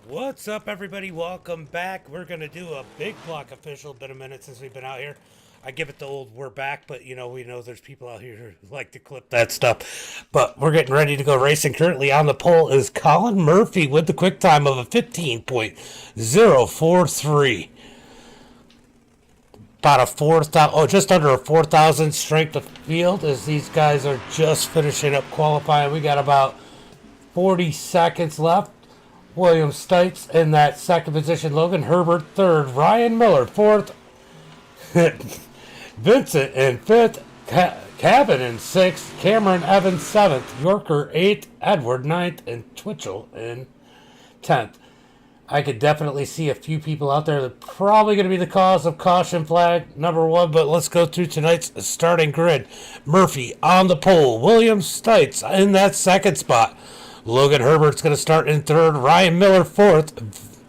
What's up, everybody? Welcome back. We're going to do a big block official. Been a minute since we've been out here. I give it the old we're back, but we know there's people out here who like to clip that stuff. But we're getting ready to go racing. Currently on the pole is Colin Murphy with the quick time of a 15.043. About a 4,000, just under a 4,000 strength of field as these guys are just finishing up qualifying. We got about 40 seconds left. William Stites in that second position. Logan Herbert third. Ryan Miller fourth. Vincent in fifth. Cabin in sixth. Cameron Evans seventh. Yorker eighth. Edward ninth. And Twitchell in 10th. I could definitely see a few people out there that are probably going to be the cause of caution flag number one, but let's go through tonight's starting grid. Murphy on the pole. William Stites in that second spot. Logan Herbert's going to start in third. Ryan Miller fourth.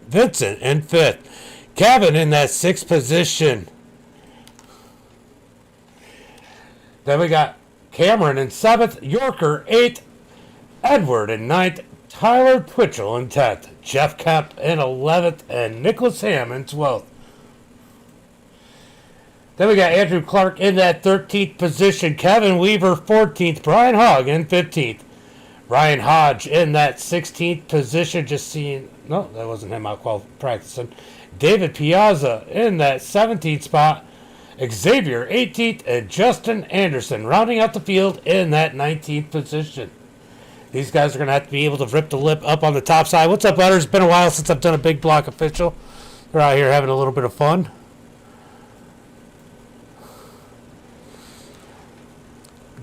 Vincent in fifth. Kevin in that sixth position. Then we got Cameron in seventh. Yorker eighth. Edward in ninth. Tyler Twitchell in 10th. Jeff Kemp in 11th. And Nicholas Ham in 12th. Then we got Andrew Clark in that 13th position. Kevin Weaver 14th. Brian Hogg in 15th. Ryan Hodge in that 16th position, just seeing... No, that wasn't him out practicing. David Piazza in that 17th spot. Xavier 18th, and Justin Anderson rounding out the field in that 19th position. These guys are going to have to be able to rip the lip up on the top side. What's up, Butters? It's been a while since I've done a big block official. They're out here having a little bit of fun.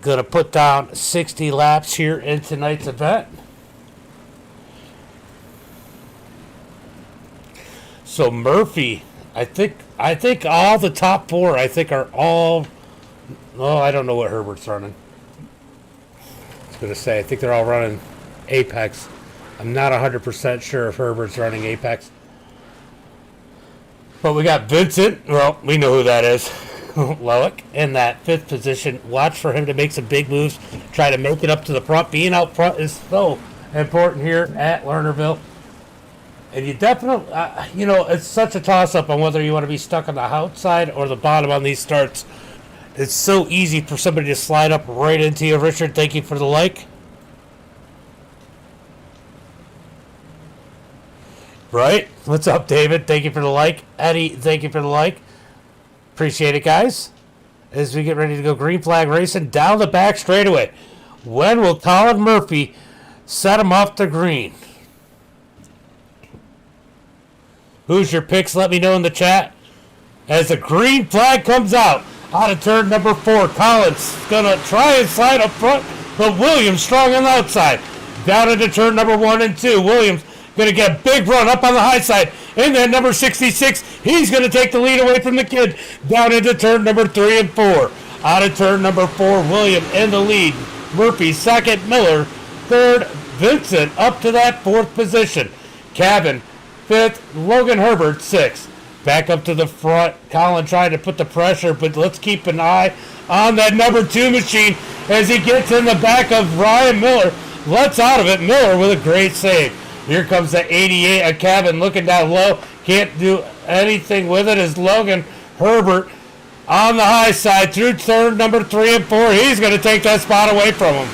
Going to put down 60 laps here in tonight's event. So Murphy, I think all the top four, are all... Oh, I don't know what Herbert's running. I was going to say, I think they're all running Apex. I'm not 100% sure if Herbert's running Apex. But we got Vincent. Well, we know who that is. Loic in that fifth position. Watch for him to make some big moves. Try to make it up to the front. Being out front is so important here at Lernerville. And you definitely, it's such a toss-up on whether you want to be stuck on the outside or the bottom on these starts. It's so easy for somebody to slide up right into you. Richard, thank you for the like. Right? What's up, David? Thank you for the like. Eddie, thank you for the like. Appreciate it, guys. As we get ready to go green flag racing down the back straightaway. When will Colin Murphy set him off the green? Who's your picks? Let me know in the chat. As the green flag comes out of turn number 4, Colin's going to try and slide up front, but Williams strong on the outside. Down into turn number 1 and 2. Williams going to get a big run up on the high side. In that number 66, he's going to take the lead away from the kid. Down into turn number 3 and 4. Out of turn number 4, William in the lead. Murphy second, Miller third, Vincent up to that 4th position. Cabin 5th, Logan Herbert 6th. Back up to the front. Colin trying to put the pressure, but let's keep an eye on that number 2 machine as he gets in the back of Ryan Miller. Lets out of it. Miller with a great save. Here comes the 88, a Cabin looking down low. Can't do anything with it as Logan Herbert on the high side through turn number 3 and 4. He's going to take that spot away from him.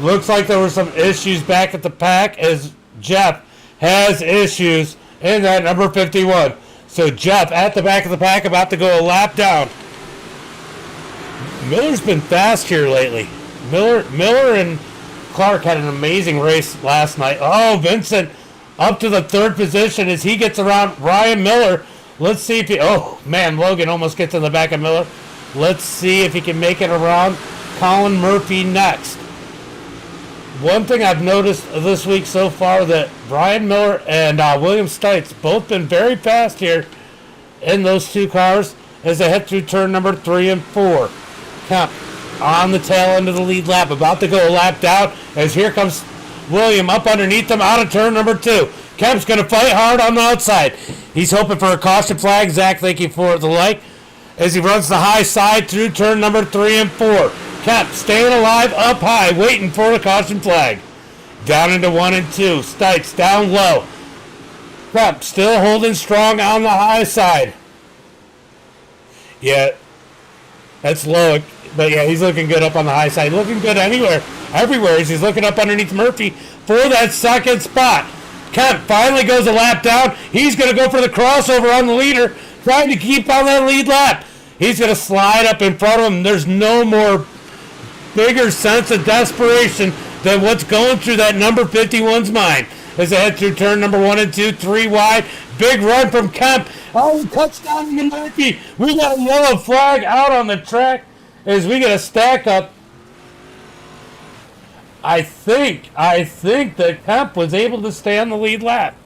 Looks like there were some issues back at the pack as Jeff has issues in that number 51. So Jeff at the back of the pack about to go a lap down. Miller's been fast here lately. Miller and Clark had an amazing race last night. Oh, Vincent up to the 3rd position as he gets around Ryan Miller. Let's see if he... Oh, man, Logan almost gets in the back of Miller. Let's see if he can make it around Colin Murphy next. One thing I've noticed this week so far that Brian Miller and William Stites both been very fast here in those 2 cars as they head through turn number 3 and 4. Kemp on the tail end of the lead lap, about to go a lap down as here comes William up underneath them out of turn number 2. Kemp's going to fight hard on the outside. He's hoping for a caution flag. Zach, thank you for the like. As he runs the high side through turn number 3 and 4. Kemp staying alive up high, waiting for a caution flag. Down into 1 and 2. Stites down low. Kemp still holding strong on the high side. Yeah, that's low. But yeah, he's looking good up on the high side. Looking good everywhere as he's looking up underneath Murphy for that second spot. Kemp finally goes a lap down. He's going to go for the crossover on the leader, trying to keep on that lead lap. He's going to slide up in front of him. There's no more bigger sense of desperation than what's going through that number 51's mind. As they head through turn number 1 and 2, 3 wide. Big run from Kemp. Oh, touchdown to Murphy. We got a yellow flag out on the track as we get a stack up. I think that Kemp was able to stay on the lead lap.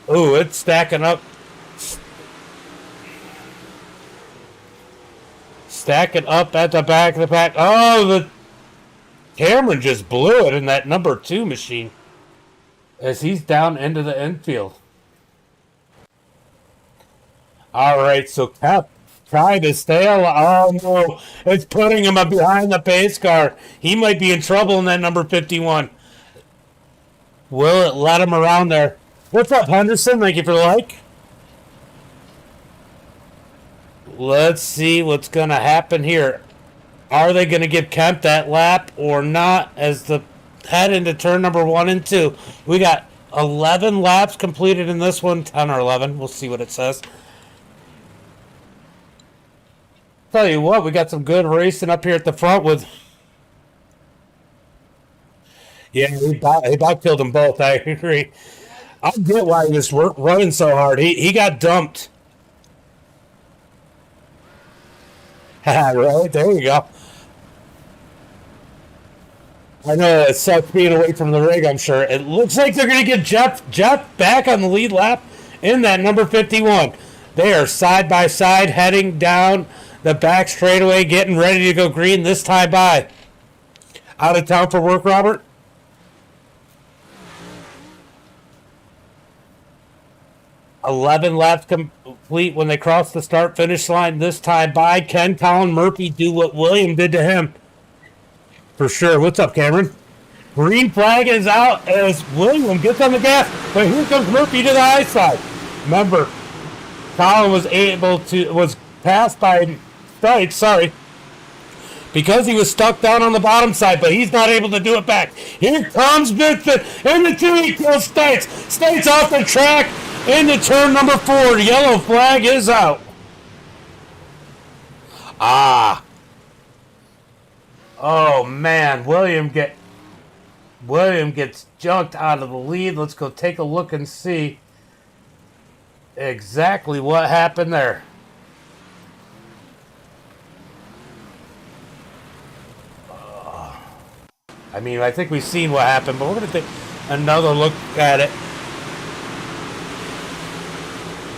Ooh, it's stacking up. Stacking up at the back of the pack. Oh, the Cameron just blew it in that number 2 machine as he's down into the infield. All right, so Kemp trying to stay alive. Oh, no. It's putting him up behind the pace car. He might be in trouble in that number 51. Will it let him around there? What's up, Henderson? Thank you for the like. Let's see what's going to happen here. Are they going to give Kemp that lap or not as the head into turn number 1 and 2? We got 11 laps completed in this one. 10 or 11. We'll see what it says. Tell you what, we got some good racing up here at the front with... Yeah, he about killed them both. I agree. I get why he was running so hard. He got dumped. Right, there you go. I know it sucks being away from the rig, I'm sure. It looks like they're going to get Jeff back on the lead lap in that number 51. They are side by side heading down the back straightaway, getting ready to go green this time by. Out of town for work, Robert? $11 laps complete when they cross the start-finish line this time by. Can Colin Murphy do what William did to him? For sure. What's up, Cameron? Green flag is out as William gets on the gas, but here comes Murphy to the high side. Remember, Colin was passed by Stites, because he was stuck down on the bottom side, but he's not able to do it back. Here comes Vincent, and the 2 he kills Stites. Stites off the track into turn number 4. Yellow flag is out. Oh man, William gets junked out of the lead. Let's go take a look and see exactly what happened there. I mean, I think we've seen what happened, but we're going to take another look at it.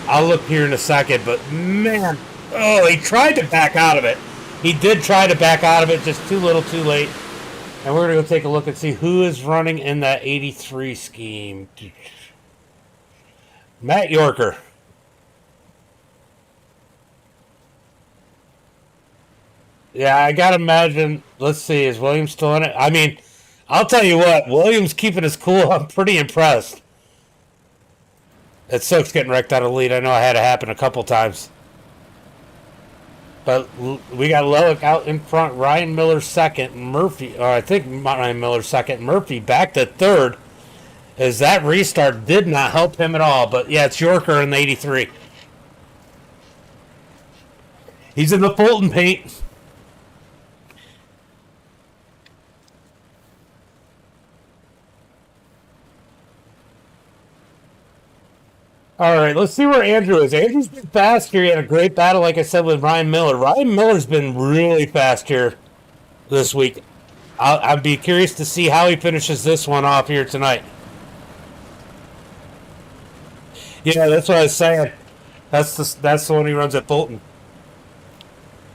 I'll look here in a second, but man, he tried to back out of it. He did try to back out of it, just too little, too late. And we're going to go take a look and see who is running in that 83 scheme. Matt Yorker. Yeah, I got to imagine. Let's see, is Williams still in it? I mean, I'll tell you what, Williams keeping his cool. I'm pretty impressed. It sucks getting wrecked out of the lead. I know I had it happen a couple times. But we got Loic out in front. Ryan Miller second. I think Ryan Miller second. Murphy back to third. As that restart did not help him at all. But yeah, it's Yorker in the 83. He's in the Fulton paint. All right, let's see where Andrew is. Andrew's been fast here. He had a great battle, like I said, with Ryan Miller. Ryan Miller's been really fast here this week. I'd be curious to see how he finishes this one off here tonight. Yeah, that's what I was saying. That's the one he runs at Fulton.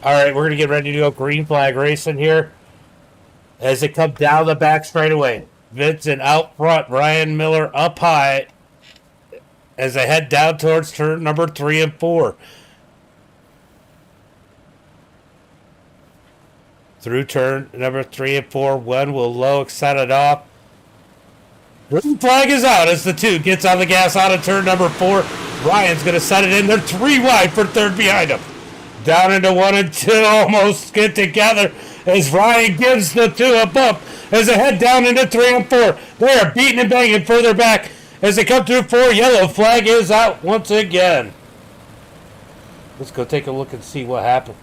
All right, we're going to get ready to go green flag racing here as they come down the back straightaway. Vincent out front, Ryan Miller up high as they head down towards turn number 3 and 4. Through turn number 3 and 4, when will Loic set it off? Green flag is out as the 2 gets on the gas out of turn number 4. Ryan's going to set it in. They're 3 wide for third behind him. Down into 1 and 2. Almost get together as Ryan gives the 2 a bump as they head down into 3 and 4. They are beating and banging further back as they come through 4. Yellow flag is out once again. Let's go take a look and see what happened.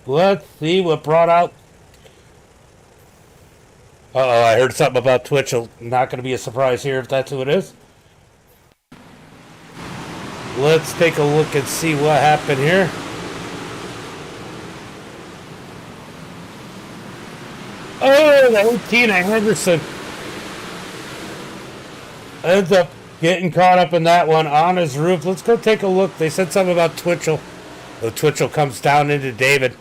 Let's see what brought out. Uh-oh, I heard something about Twitch. Not going to be a surprise here if that's who it is. Let's take a look and see what happened here. Oh, the 18 Henderson ends up getting caught up in that one on his roof. Let's go take a look. They said something about Twitchell. Oh, Twitchell comes down into David.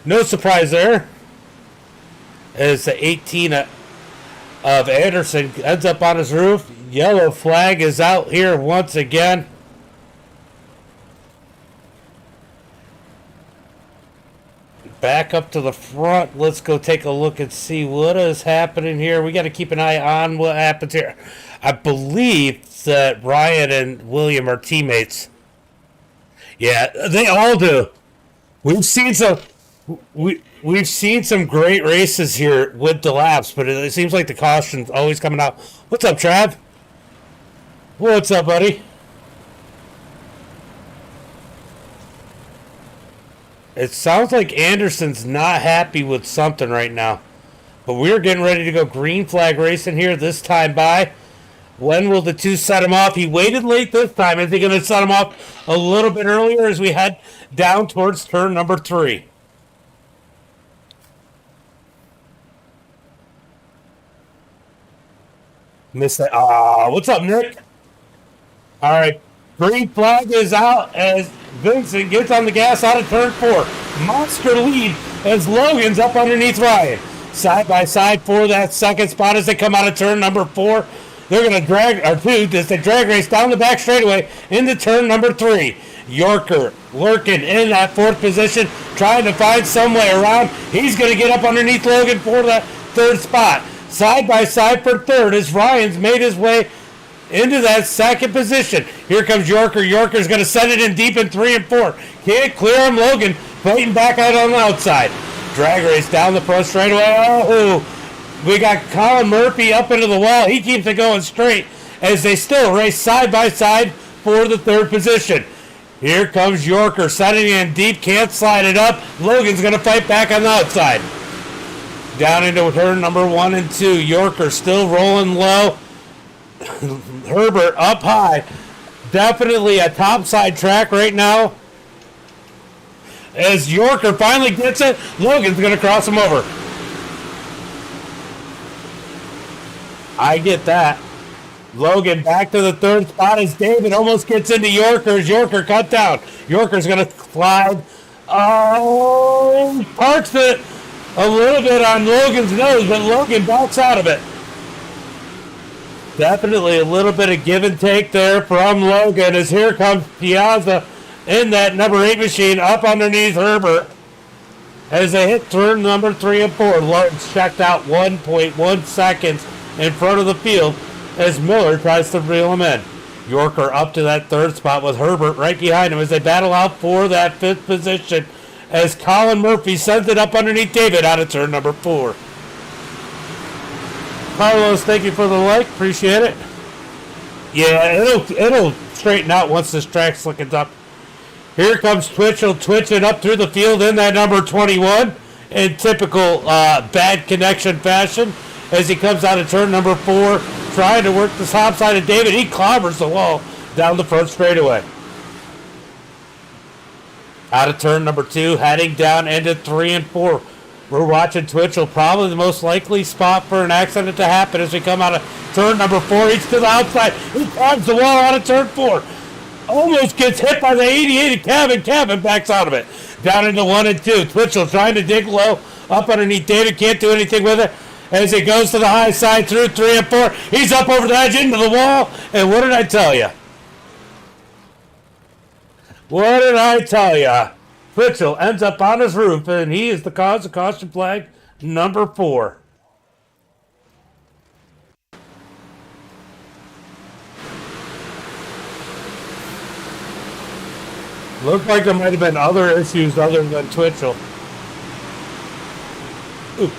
No surprise there. As the 18 of Anderson ends up on his roof. Yellow flag is out here once again. Back up to the front. Let's go take a look and see what is happening here. We got to keep an eye on what happens here. I believe that Ryan and William are teammates. Yeah, they all do. We've seen some great races here with the laps, but it seems like the caution's always coming out. What's up, Trav? What's up, buddy? It sounds like Anderson's not happy with something right now. But we're getting ready to go green flag racing here this time by. When will the 2 set him off? He waited late this time. Is he going to set him off a little bit earlier as we head down towards turn number 3? Missed that. What's up, Nick? All right. Green flag is out as Vincent gets on the gas out of turn 4. Monster lead as Logan's up underneath Ryan. Side by side for that second spot as they come out of turn number 4. They're going to drag, or 2, as they drag race down the back straightaway into turn number 3. Yorker lurking in that 4th position, trying to find some way around. He's going to get up underneath Logan for that 3rd spot. Side by side for 3rd as Ryan's made his way into that 2nd position. Here comes Yorker. Yorker's going to set it in deep in 3 and 4. Can't clear him. Logan fighting back out on the outside. Drag race down the front straightaway. Oh, we got Colin Murphy up into the wall. He keeps it going straight as they still race side by side for the 3rd position. Here comes Yorker setting in deep. Can't slide it up. Logan's going to fight back on the outside. Down into turn number 1 and 2. Yorker still rolling low. Herbert up high. Definitely a topside track right now. As Yorker finally gets it, Logan's going to cross him over. I get that. Logan back to the 3rd spot as David almost gets into Yorker's. Yorker cut down. Yorker's going to slide. Oh, parks it a little bit on Logan's nose, but Logan backs out of it. Definitely a little bit of give and take there from Logan as here comes Piazza in that number 8 machine up underneath Herbert as they hit turn number 3 and 4. Lawrence checked out 1.1 seconds in front of the field as Miller tries to reel him in. Yorker up to that 3rd spot with Herbert right behind him as they battle out for that 5th position as Colin Murphy sends it up underneath David out of turn number 4. Carlos, thank you for the like. Appreciate it. Yeah, it'll straighten out once this track slickens up. Here comes Twitchell twitching up through the field in that number 21 in typical bad connection fashion as he comes out of turn number 4 trying to work the top side of David. He clobbers the wall down the front straightaway. Out of turn number 2, heading down into 3 and 4. We're watching Twitchell, probably the most likely spot for an accident to happen as we come out of turn number 4. He's to the outside. He climbs the wall out of turn 4. Almost gets hit by the 88 of Kevin. Kevin backs out of it. Down into 1 and 2. Twitchell trying to dig low up underneath David. Can't do anything with it as he goes to the high side through 3 and 4. He's up over the edge into the wall. And what did I tell you? What did I tell you? Twitchell ends up on his roof, and he is the cause of caution flag number 4. Looked like there might have been other issues other than Twitchell. Ooh.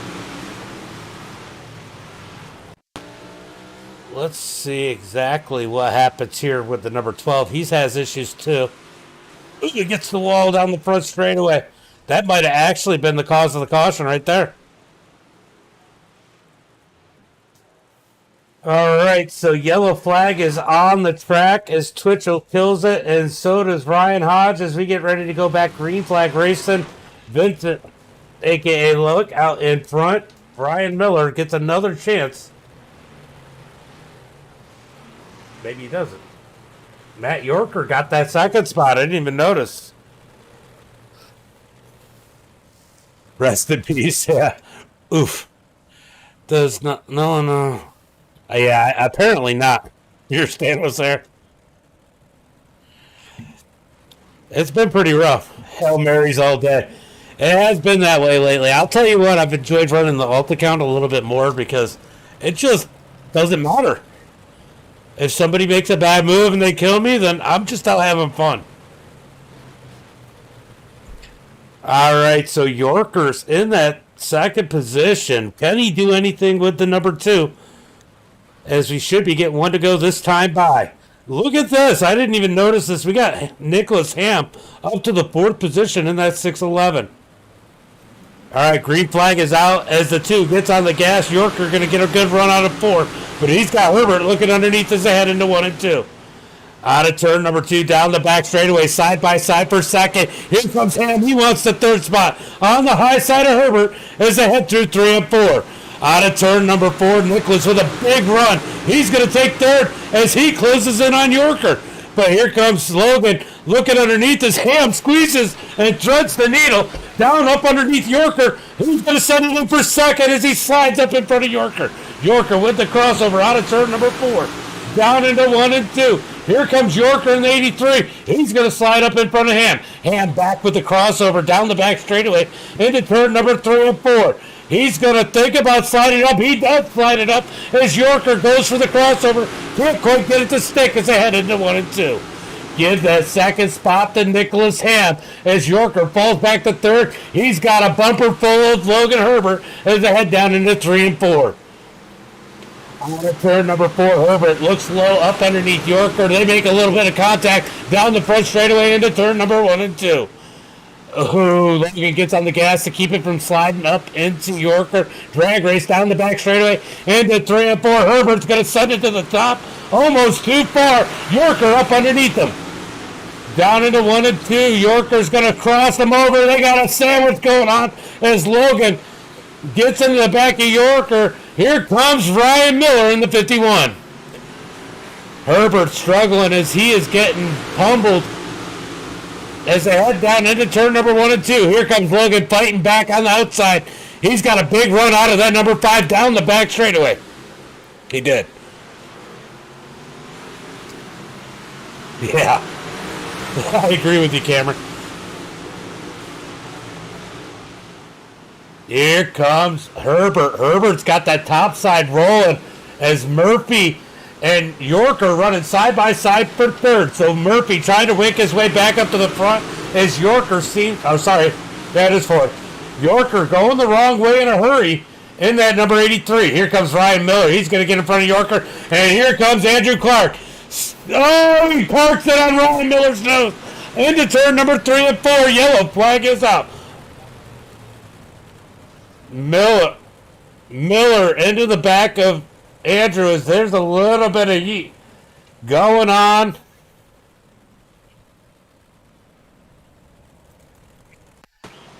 Let's see exactly what happens here with the number 12. He has issues too. Ooh, he gets the wall down the front straightaway. That might have actually been the cause of the caution right there. All right, so yellow flag is on the track as Twitchell kills it, and so does Ryan Hodge as we get ready to go back. Green flag racing. Vincent, a.k.a. Look, out in front. Brian Miller gets another chance. Maybe he doesn't. Matt Yorker got that second spot. I didn't even notice. Rest in peace, yeah. Oof. Does not, no. Yeah, apparently not. Your stand was there. It's been pretty rough. Hail Marys all day. It has been that way lately. I'll tell you what, I've enjoyed running the alt account a little bit more because it just doesn't matter. If somebody makes a bad move and they kill me, then I'm just out having fun. All right, so Yorker's in that second position. Can he do anything with the number 2? As we should be getting one to go this time by. Look at this. I didn't even notice this. We got Nicholas Ham up to the 4th position in that 611. All right, green flag is out as the 2 gets on the gas. Yorker going to get a good run out of 4. But he's got Herbert looking underneath his head into 1 and 2. Out of turn number 2, down the back straightaway, side by side for second. Here comes Ham. He wants the 3rd spot. On the high side of Herbert as they head through 3 and 4. Out of turn number 4, Nicholas with a big run. He's going to take 3rd as he closes in on Yorker. But here comes Logan looking underneath his Ham, squeezes and threads the needle down up underneath Yorker. He's going to send it in for 2nd as he slides up in front of Yorker. Yorker with the crossover out of turn number 4. Down into 1 and 2. Here comes Yorker in the 83. He's going to slide up in front of Ham. Ham back with the crossover down the back straightaway into turn number 3 and 4. He's going to think about sliding up. He does slide it up as Yorker goes for the crossover. Can't quite get it to stick as they head into 1 and 2. Give that 2nd spot to Nicholas Ham as Yorker falls back to 3rd. He's got a bumper full of Logan Herbert as they head down into 3 and 4. On to turn number 4, Herbert looks low up underneath Yorker. They make a little bit of contact down the front straightaway into turn number 1 and 2. Oh, Logan gets on the gas to keep it from sliding up into Yorker. Drag race down the back straightaway into 3 and 4. Herbert's going to send it to the top. Almost too far. Yorker up underneath him. Down into 1 and 2. Yorker's going to cross them over. They got a sandwich going on as Logan gets into the back of Yorker. Here comes Ryan Miller in the 51. Herbert struggling as he is getting pummeled as they head down into turn number 1 and 2. Here comes Logan fighting back on the outside. He's got a big run out of that number 5 down the back straightaway. He did. Yeah. I agree with you, Cameron. Here comes Herbert. Herbert's got that top side rolling as Murphy and Yorker running side by side for 3rd. So Murphy trying to wink his way back up to the front as Yorker seems... Oh, sorry. That is 4th. Yorker going the wrong way in a hurry in that number 83. Here comes Ryan Miller. He's going to get in front of Yorker. And here comes Andrew Clark. Oh, he parks it on Ryan Miller's nose. Into turn number 3 and 4. Yellow flag is up. Miller into the back of Andrew as there's a little bit of heat going on.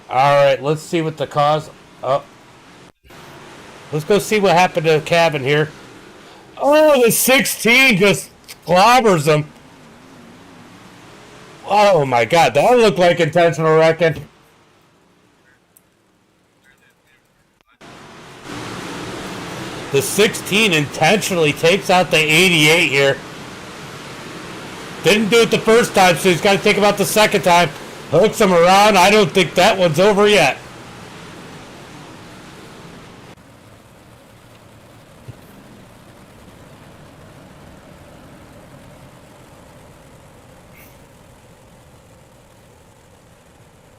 All right, let's see what the cause. Oh, let's go see what happened to the cabin here. Oh, the 16 just clobbers him. Oh my God, that looked like intentional wrecking. The 16 intentionally takes out the 88 here. Didn't do it the first time, so he's got to take him out the second time. Hooks him around. I don't think that one's over yet.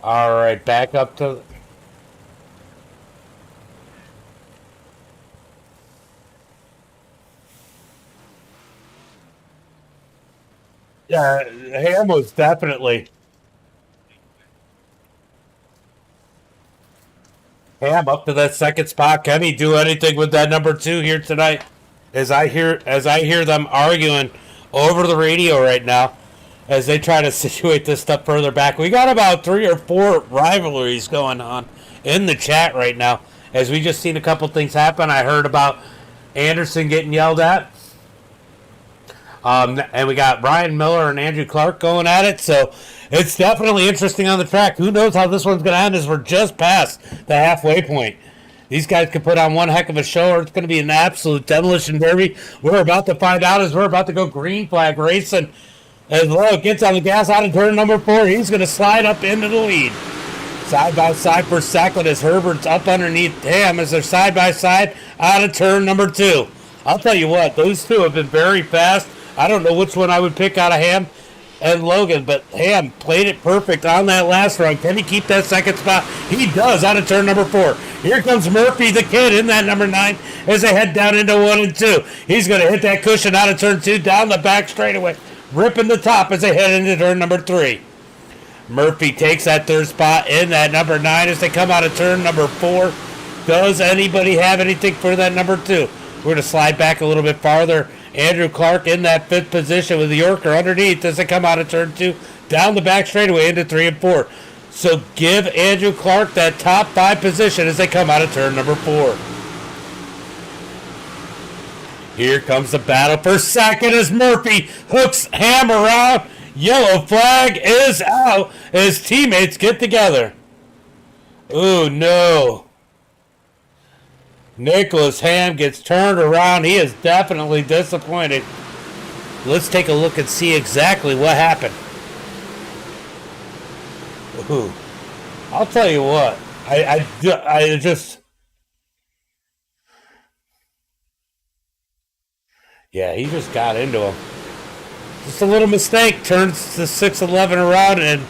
All right, back up to... Yeah, Ham was definitely... Ham up to that second spot. Can he do anything with that number 2 here tonight? As I hear them arguing over the radio right now, as they try to situate this stuff further back. We got about 3 or 4 rivalries going on in the chat right now. As we just seen a couple things happen. I heard about Anderson getting yelled at. And we got Ryan Miller and Andrew Clark going at it. So it's definitely interesting on the track. Who knows how this one's going to end as we're just past the halfway point. These guys could put on one heck of a show, or it's going to be an absolute demolition derby. We're about to find out as we're about to go green flag racing. As Lowe gets on the gas out of turn number 4, he's going to slide up into the lead. Side by side for second as Herbert's up underneath Ham as they're side by side out of turn number 2. I'll tell you what, those two have been very fast. I don't know which one I would pick out of Ham and Logan, but Ham played it perfect on that last run. Can he keep that second spot? He does out of turn number 4. Here comes Murphy, the kid, in that number 9 as they head down into 1 and 2. He's going to hit that cushion out of turn 2 down the back straightaway, ripping the top as they head into turn number 3. Murphy takes that third spot in that number 9 as they come out of turn number 4. Does anybody have anything for that number 2? We're going to slide back a little bit farther. Andrew Clark in that 5th position with the Yorker underneath as they come out of turn 2, down the back straightaway into 3 and 4. So give Andrew Clark that top 5 position as they come out of turn number 4. Here comes the battle for second as Murphy hooks Ham around. Yellow flag is out as teammates get together. Ooh, no. Nicholas Ham gets turned around. He is definitely disappointed. Let's take a look and see exactly what happened. Ooh. I'll tell you what. I just... Yeah, he just got into him. Just a little mistake. Turns the 6'11" around, and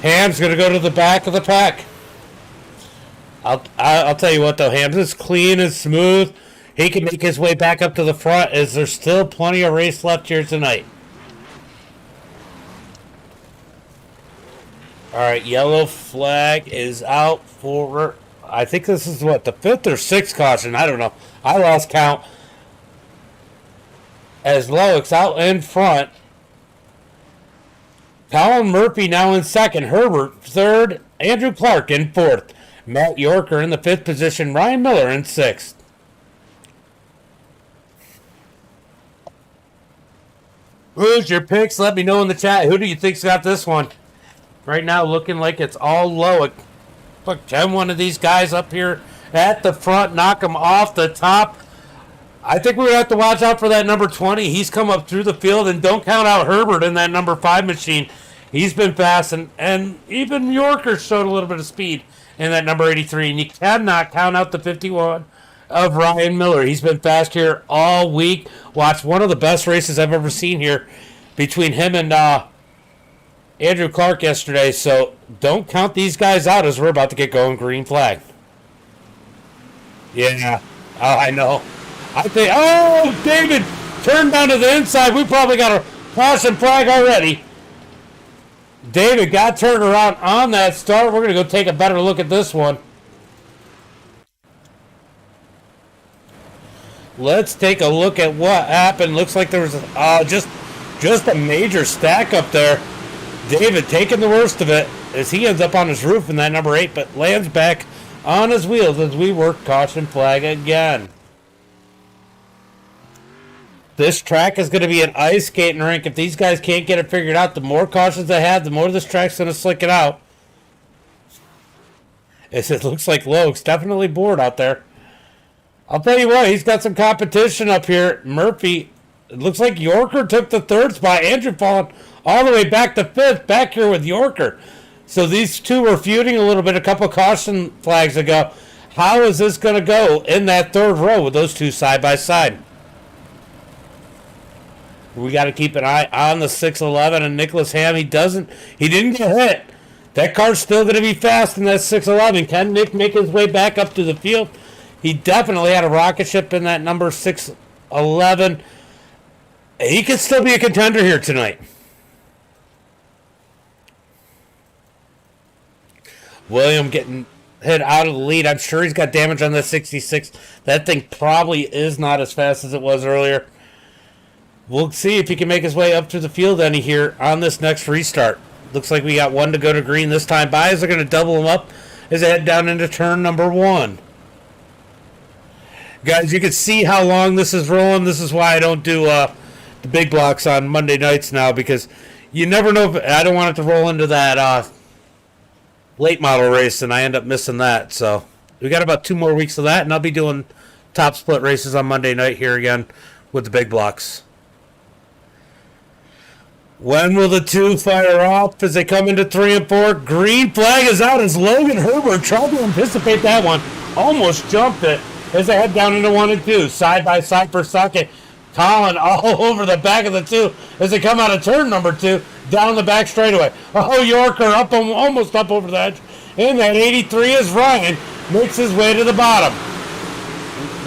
Ham's going to go to the back of the pack. I'll tell you what, though. Ham's is clean and smooth. He can make his way back up to the front as there's still plenty of race left here tonight. All right, yellow flag is out for... I think this is what, the 5th or 6th caution. I don't know. I lost count. As Lowick's out in front. Colin Murphy now in second. Herbert third. Andrew Clark in 4th. Matt Yorker in the 5th position. Ryan Miller in 6th. Who's your picks? Let me know in the chat. Who do you think's got this one? Right now looking like it's all Lowick. Look, can one of these guys up here at the front knock him off the top? I think we're going to have to watch out for that number 20. He's come up through the field, and don't count out Herbert in that number 5 machine. He's been fast, and even Yorker showed a little bit of speed in that number 83. And you cannot count out the 51 of Ryan Miller. He's been fast here all week. Watched one of the best races I've ever seen here between him and Andrew Clark yesterday. So don't count these guys out as we're about to get going green flag. Yeah, I know. I think, oh, David turned down to the inside. We probably got a caution flag already. David got turned around on that start. We're going to go take a better look at this one. Let's take a look at what happened. Looks like there was just a major stack up there. David taking the worst of it as he ends up on his roof in that number 8, but lands back on his wheels as we work caution flag again. This track is going to be an ice skating rink. If these guys can't get it figured out, the more cautions they have, the more this track's going to slick it out. As it looks like Lowe's definitely bored out there. I'll tell you what, he's got some competition up here. Murphy, it looks like Yorker took the 3rd spot. Andrew falling all the way back to 5th, back here with Yorker. So these two were feuding a little bit a couple caution flags ago. How is this going to go in that 3rd row with those two side by side? We got to keep an eye on the 6'11" and Nicholas Ham. He didn't get hit. That car's still going to be fast in that 6'11". Can Nick make his way back up to the field? He definitely had a rocket ship in that number 6'11". He could still be a contender here tonight. William getting hit out of the lead. I'm sure he's got damage on the 66. That thing probably is not as fast as it was earlier. We'll see if he can make his way up to the field any here on this next restart. Looks like we got one to go to green this time. Buyers are going to double him up as they head down into turn number 1. Guys, you can see how long this is rolling. This is why I don't do the big blocks on Monday nights now, because you never know. I don't want it to roll into that late model race and I end up missing that. So we got about 2 more weeks of that, and I'll be doing top split races on Monday night here again with the big blocks. When will the 2 fire off as they come into 3 and 4? Green flag is out as Logan Herbert tried to anticipate that one. Almost jumped it as they head down into 1 and 2. Side by side for second. Colin all over the back of the 2 as they come out of turn number 2. Down the back straightaway. Oh, Yorker up almost up over the edge. And that 83 is Ryan. Makes his way to the bottom.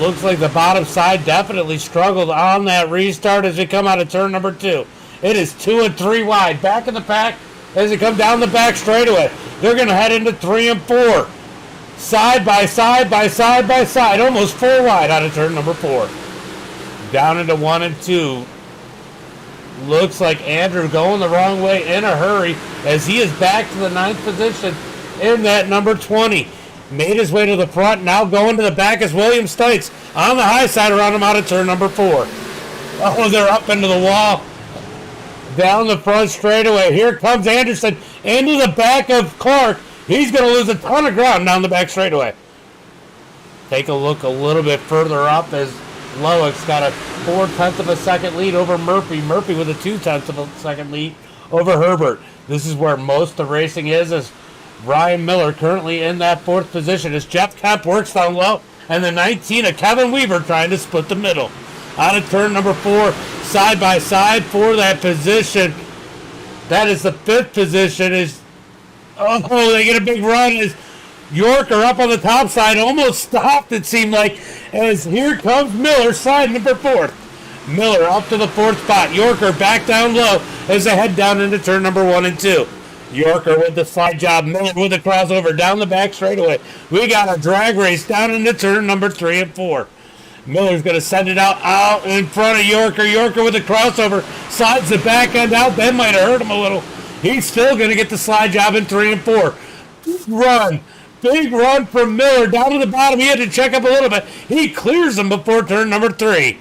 Looks like the bottom side definitely struggled on that restart as they come out of turn number 2. It is 2 and 3 wide. Back in the pack as they come down the back straightaway. They're going to head into 3 and 4. Side by side by side by side. Almost 4 wide out of turn number 4. Down into 1 and 2. Looks like Andrew going the wrong way in a hurry as he is back to the 9th position in that number 20. Made his way to the front. Now going to the back is William Stites on the high side around him out of turn number 4. Oh, they're up into the wall. Down the front straightaway. Here comes Anderson into the back of Clark. He's going to lose a ton of ground down the back straightaway. Take a look a little bit further up as Loick's got a 0.4 of a second lead over Murphy. Murphy with a 0.2 of a second lead over Herbert. This is where most of the racing is, as Ryan Miller currently in that 4th position as Jeff Kemp works down low, and the 19 of Kevin Weaver trying to split the middle. Out of turn number 4, side by side for that position. That is the 5th position. They get a big run as Yorker up on the top side, almost stopped it seemed like, as here comes Miller, side number 4. Miller up to the 4th spot. Yorker back down low as they head down into turn number 1 and 2. Yorker with the slide job, Miller with the crossover down the back straightaway. We got a drag race down into turn number 3 and 4. Miller's going to send it out in front of Yorker. Yorker with the crossover, slides the back end out. That might have hurt him a little. He's still going to get the slide job in 3 and 4. Big run from Miller down to the bottom. He had to check up a little bit. He clears him before turn number 3.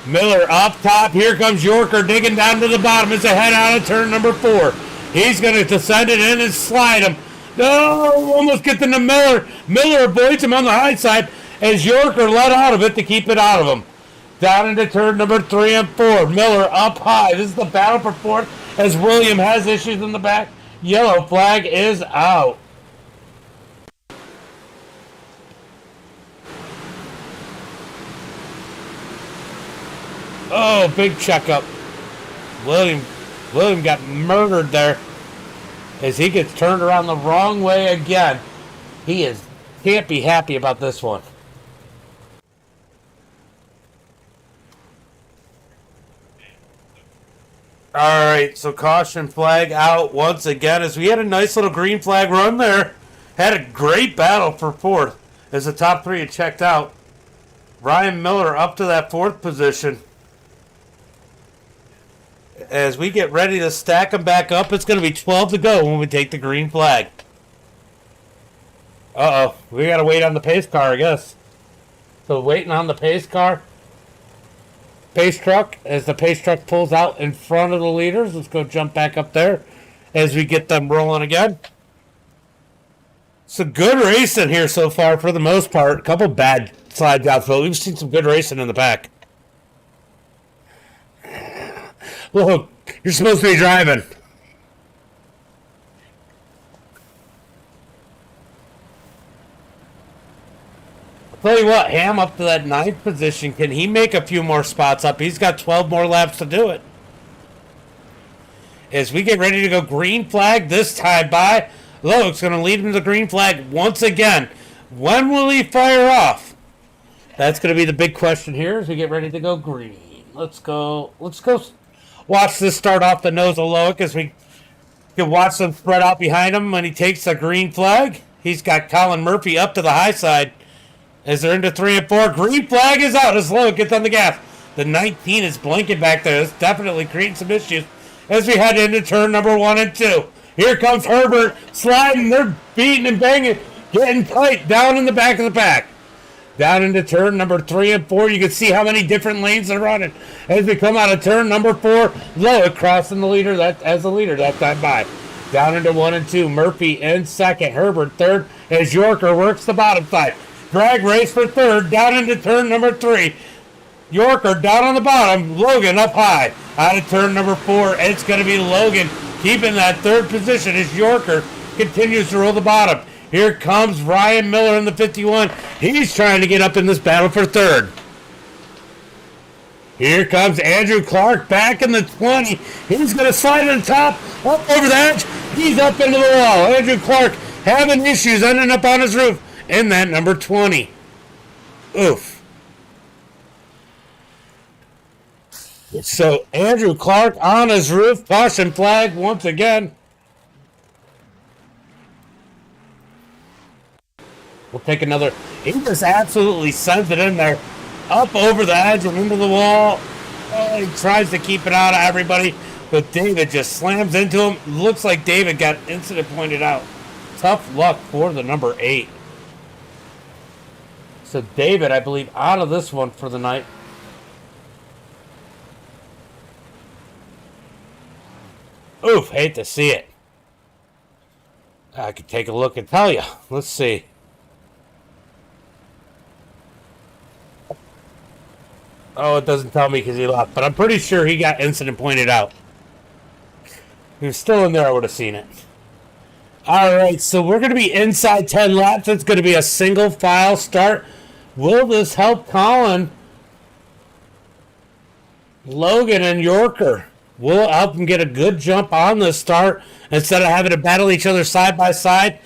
Miller up top. Here comes Yorker digging down to the bottom as they head out of turn number 4. He's going to descend it in and slide him. No, almost getting to Miller. Miller avoids him on the high side as Yorker let out of it to keep it out of him. Down into turn number 3 and 4. Miller up high. This is the battle for 4th as William has issues in the back. Yellow flag is out. Oh, big checkup. William got murdered there as he gets turned around the wrong way again. Can't be happy about this one. All right, so caution flag out once again as we had a nice little green flag run there. Had a great battle for 4th as the top 3 had checked out. Ryan Miller up to that 4th position. As we get ready to stack them back up, it's going to be 12 to go when we take the green flag. Uh-oh, we got to wait on the pace car, I guess. So waiting on the pace car. Pace truck, as the pace truck pulls out in front of the leaders. Let's go jump back up there as we get them rolling again. Some good racing here so far for the most part. A couple bad slide jobs, but we've seen some good racing in the back. Look, You're supposed to be driving. Tell you what, Ham up to that 9th position. Can he make a few more spots up? He's got 12 more laps to do it. As we get ready to go green flag this time by, Lowe's going to lead him to the green flag once again. When will he fire off? That's going to be the big question here as we get ready to go green. Let's go watch this start off the nose of Loic as we can watch them spread out behind him when he takes the green flag. He's got Colin Murphy up to the high side. As they're into 3 and 4, green flag is out as Loic gets on the gas. The 19 is blinking back there. It's definitely creating some issues as we head into turn number 1 and 2. Here comes Herbert sliding. They're beating and banging, getting tight down in the back of the pack. Down into turn number 3 and 4, you can see how many different lanes they're running. As we come out of turn number 4, Loic crossing the leader as the leader that time by. Down into 1 and 2, Murphy in second, Herbert third as Yorker works the bottom side. Drag race for third, down into turn number 3. Yorker down on the bottom, Logan up high. Out of turn number 4, it's going to be Logan keeping that third position as Yorker continues to roll the bottom. Here comes Ryan Miller in the 51. He's trying to get up in this battle for third. Here comes Andrew Clark back in the 20. He's going to slide to the top, up over the edge. He's up into the wall. Andrew Clark having issues ending up on his roof in that number 20. Oof. So Andrew Clark on his roof, caution flag once again. We'll take another. He just absolutely sends it in there, up over the edge and into the wall. Oh, he tries to keep it out of everybody, but David just slams into him. Looks like David got incident pointed out. Tough luck for the number 8. So David, I believe, out of this one for the night. Oof, hate to see it. I could take a look and tell you. Let's see. Oh, it doesn't tell me because he left, but I'm pretty sure he got incident pointed out. If he was still in there, I would have seen it. All right, so we're going to be inside 10 laps. It's going to be a single file start. Will this help Colin, Logan, and Yorker? Will help them get a good jump on the start instead of having to battle each other side by side.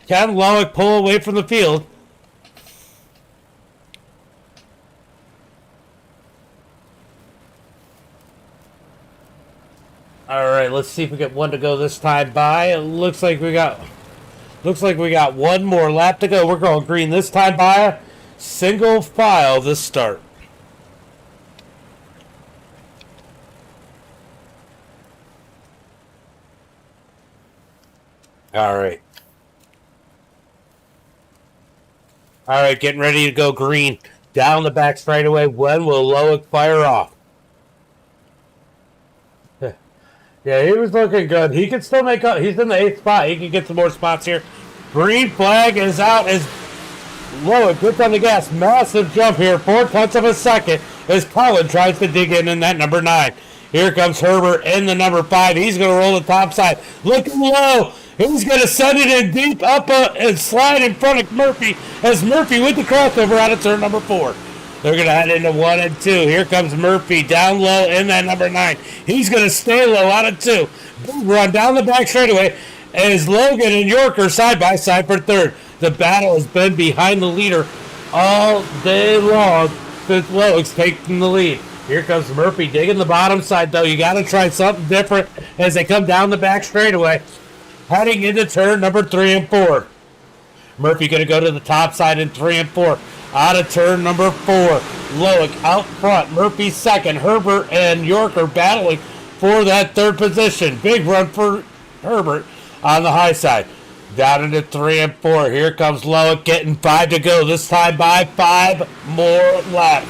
Can Loic pull away from the field? All right, let's see if we get one to go this time by. It looks like we got one more lap to go. We're going green this time by. Single file this start. All right, getting ready to go green. Down the back straightaway. When will Loic fire off? Yeah, he was looking good. He can still make up. He's in the 8th spot. He can get some more spots here. Green flag is out as Loic gets on the gas. Massive jump here. 4/10 of a second as Colin tries to dig in that number 9. Here comes Herbert in the number 5. He's going to roll the top side. Looking low. He's going to send it in deep up and slide in front of Murphy as Murphy with the crossover out of turn number 4. They're going to head into 1 and 2. Here comes Murphy down low in that number 9. He's going to stay low out of 2. Big run down the back straightaway as Logan and Yorker side by side for third. The battle has been behind the leader all day long since Loic's taking the lead. Here comes Murphy digging the bottom side, though. You got to try something different as they come down the back straightaway. Heading into turn number 3 and 4. Murphy going to go to the top side in 3 and 4. Out of turn number 4. Loic out front. Murphy second. Herbert and Yorker battling for that third position. Big run for Herbert on the high side. Down into 3 and 4. Here comes Loic getting 5 to go. This time by 5 more laps.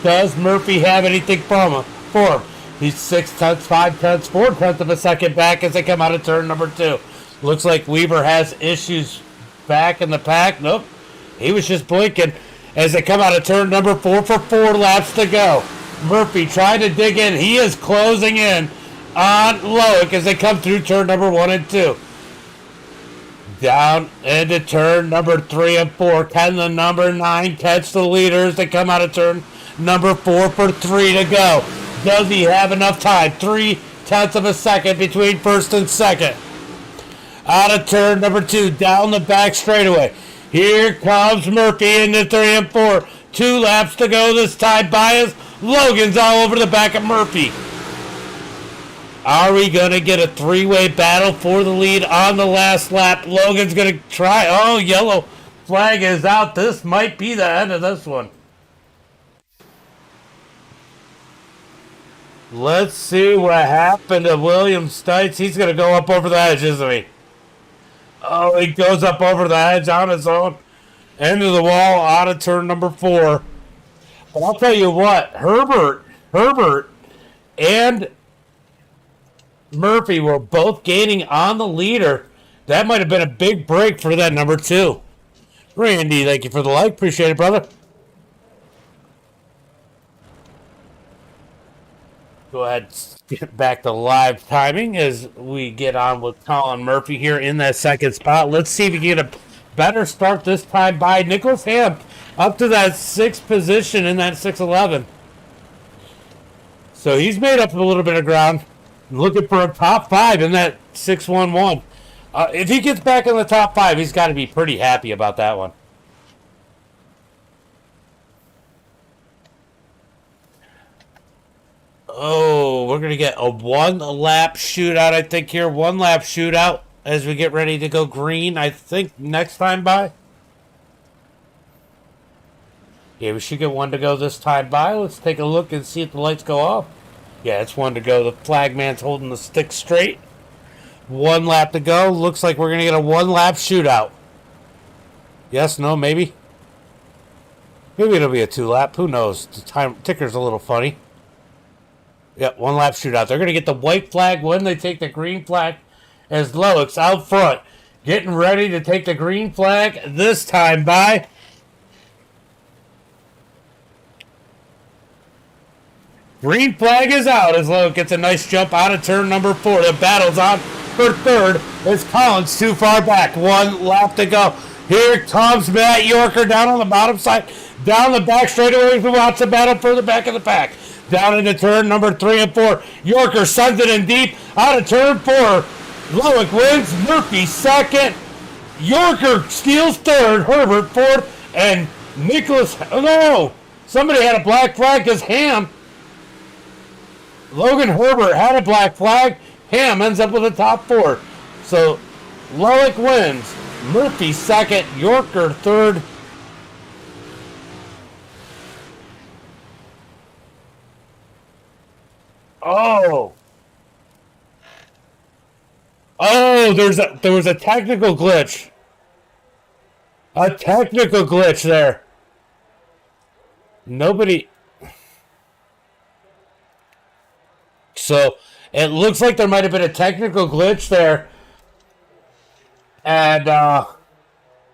Does Murphy have anything for him? He's 6/10, 5/10, 4/10 of a second back as they come out of turn number 2. Looks like Weaver has issues back in the pack. Nope. He was just blinking as they come out of turn number 4 for 4 laps to go. Murphy trying to dig in. He is closing in on Loic as they come through turn number 1 and 2. Down into turn number 3 and 4. Can the number 9 catch the leaders that come out of turn number 4 for 3 to go? Does he have enough time? 0.3 of a second between first and second. Out of turn number 2, down the back straightaway. Here comes Murphy into 3 and 4. 2 laps to go. This time by us. Logan's all over the back of Murphy. Are we going to get a 3-way battle for the lead on the last lap? Logan's going to try. Oh, yellow flag is out. This might be the end of this one. Let's see what happened to William Stites. He's going to go up over the edge, isn't he? Oh, he goes up over the edge on his own. Into the wall out of turn number 4. But I'll tell you what, Herbert, and Murphy were both gaining on the leader. That might have been a big break for that number 2. Randy, thank you for the like. Appreciate it, brother. Go ahead, get back to live timing as we get on with Colin Murphy here in that second spot. Let's see if we can get a better start this time by Nicholas Ham up to that 6th position in that 6:11. So he's made up a little bit of ground. Looking for a top 5 in that 6:11. If he gets back in the top 5, he's got to be pretty happy about that one. Oh, we're going to get a 1-lap shootout, I think, here. 1-lap shootout as we get ready to go green, I think, next time by. Yeah, we should get 1 to go this time by. Let's take a look and see if the lights go off. Yeah, it's 1 to go. The flag man's holding the stick straight. 1 lap to go. Looks like we're going to get a 1-lap shootout. Yes, no, maybe? Maybe it'll be a 2-lap. Who knows? The time ticker's a little funny. Yep, 1-lap shootout. They're going to get the white flag when they take the green flag as Loics out front. Getting ready to take the green flag this time by. Green flag is out as Loic gets a nice jump out of turn number 4. The battle's on for 3rd as Collins too far back. 1 lap to go. Here comes Matt Yorker down on the bottom side. Down the back straightaway to watch the battle for the back of the pack. Down into turn number 3 and 4. Yorker sends it in deep. Out of turn 4. Loic wins. Murphy 2nd. Yorker steals 3rd. Herbert 4th. And Nicholas... Oh, no! Somebody had a black flag because Logan Herbert had a black flag. Ham ends up with a top 4. So, Loic wins. Murphy 2nd. Yorker 3rd. Oh, there was a technical glitch. A technical glitch there. Nobody. So it looks like there might have been a technical glitch there, and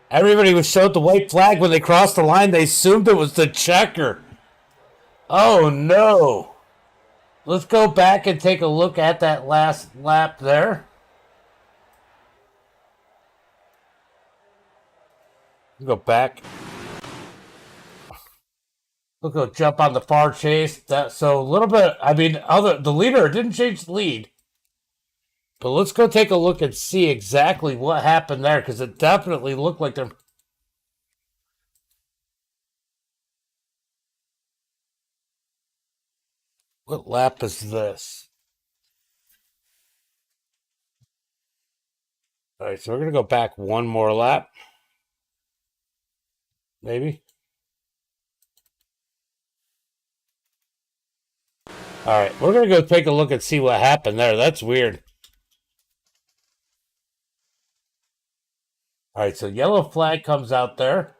everybody was showed the white flag when they crossed the line. They assumed it was the checker. Oh no. Let's go back and take a look at that last lap there. Go back. We'll go jump on the far chase. So a little bit, I mean, the leader didn't change the lead. But let's go take a look and see exactly what happened there, because it definitely looked like they're... What lap is this? All right, so we're going to go back 1 more lap. Maybe. All right, we're going to go take a look and see what happened there. That's weird. All right, so yellow flag comes out there.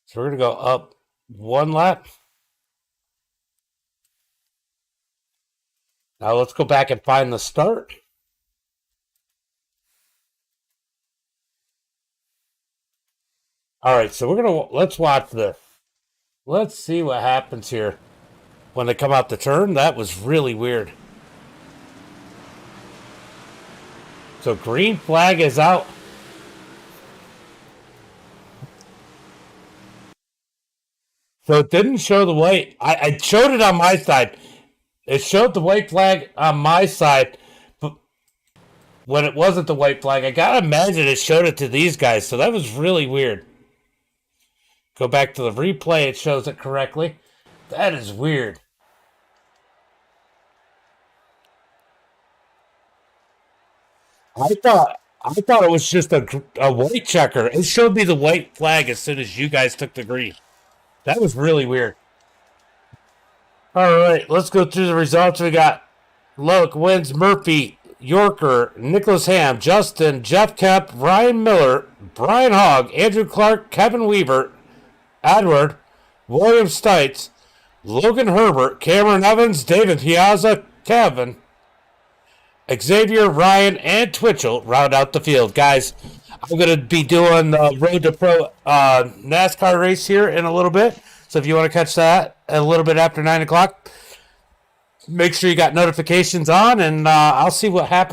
So we're going to go up 1 lap. Now let's go back and find the start. All right, so let's watch this. Let's see what happens here. when they come out the turn. That was really weird. So green flag is out. So it didn't show the white. I showed it on my side. It showed the white flag on my side, but when it wasn't the white flag, I gotta imagine it showed it to these guys. So that was really weird. Go back to the replay, it shows it correctly. That is weird. I thought it was just a white checker. It showed me the white flag as soon as you guys took the green. That was really weird. All right, let's go through the results. We got Loic wins, Murphy, Yorker, Nicholas Ham, Justin, Jeff Kemp, Ryan Miller, Brian Hogg, Andrew Clark, Kevin Weaver, Edward, William Stites, Logan Herbert, Cameron Evans, David Piazza, Kevin, Xavier, Ryan, and Twitchell round out the field. Guys, I'm going to be doing the Road to Pro NASCAR race here in a little bit. So if you want to catch that a little bit after 9 o'clock, make sure you got notifications on, and I'll see what happens.